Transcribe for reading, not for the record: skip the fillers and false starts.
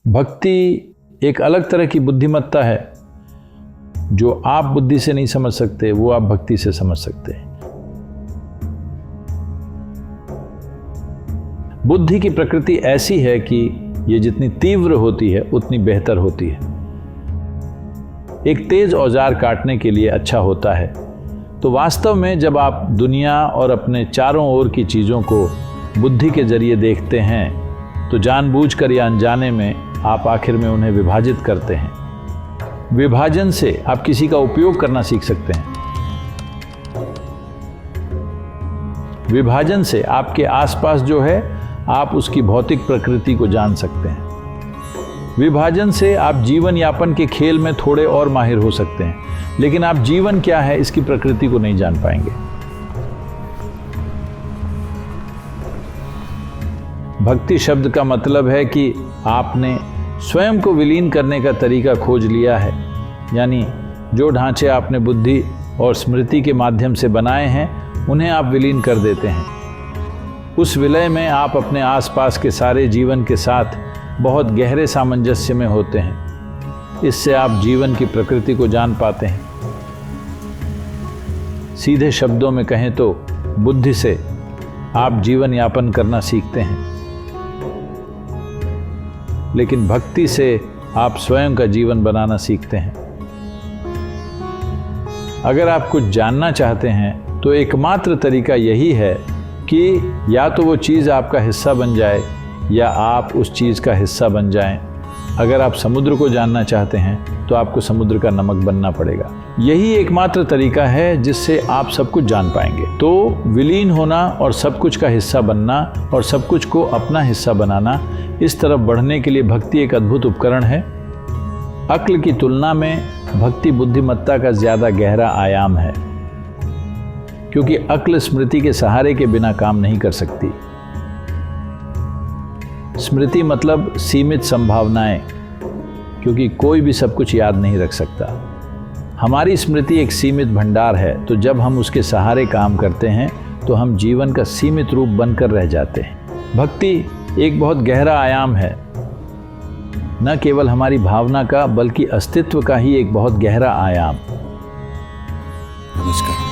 भक्ति एक अलग तरह की बुद्धिमत्ता है जो आप बुद्धि से नहीं समझ सकते, वो आप भक्ति से समझ सकते हैं। बुद्धि की प्रकृति ऐसी है कि ये जितनी तीव्र होती है उतनी बेहतर होती है। एक तेज औजार काटने के लिए अच्छा होता है, तो वास्तव में जब आप दुनिया और अपने चारों ओर की चीज़ों को बुद्धि के जरिए देखते हैं तो जानबूझकर या अनजाने में आप आखिर में उन्हें विभाजित करते हैं। विभाजन से आप किसी का उपयोग करना सीख सकते हैं। विभाजन से आपके आसपास जो है आप उसकी भौतिक प्रकृति को जान सकते हैं। विभाजन से आप जीवन यापन के खेल में थोड़े और माहिर हो सकते हैं, लेकिन आप जीवन क्या है इसकी प्रकृति को नहीं जान पाएंगे। भक्ति शब्द का मतलब है कि आपने स्वयं को विलीन करने का तरीका खोज लिया है, यानी जो ढांचे आपने बुद्धि और स्मृति के माध्यम से बनाए हैं उन्हें आप विलीन कर देते हैं। उस विलय में आप अपने आसपास के सारे जीवन के साथ बहुत गहरे सामंजस्य में होते हैं। इससे आप जीवन की प्रकृति को जान पाते हैं। सीधे शब्दों में कहें तो बुद्धि से आप जीवन यापन करना सीखते हैं, लेकिन भक्ति से आप स्वयं का जीवन बनाना सीखते हैं। अगर आप कुछ जानना चाहते हैं तो एकमात्र तरीका यही है कि या तो वो चीज़ आपका हिस्सा बन जाए या आप उस चीज़ का हिस्सा बन जाएं। अगर आप समुद्र को जानना चाहते हैं तो आपको समुद्र का नमक बनना पड़ेगा। यही एकमात्र तरीका है जिससे आप सब कुछ जान पाएंगे। तो विलीन होना और सब कुछ का हिस्सा बनना और सब कुछ को अपना हिस्सा बनाना, इस तरफ बढ़ने के लिए भक्ति एक अद्भुत उपकरण है। अक्ल की तुलना में भक्ति बुद्धिमत्ता का ज़्यादा गहरा आयाम है, क्योंकि अक्ल स्मृति के सहारे के बिना काम नहीं कर सकती। स्मृति मतलब सीमित संभावनाएं, क्योंकि कोई भी सब कुछ याद नहीं रख सकता। हमारी स्मृति एक सीमित भंडार है, तो जब हम उसके सहारे काम करते हैं तो हम जीवन का सीमित रूप बनकर रह जाते हैं। भक्ति एक बहुत गहरा आयाम है, न केवल हमारी भावना का बल्कि अस्तित्व का ही एक बहुत गहरा आयाम। नमस्कार।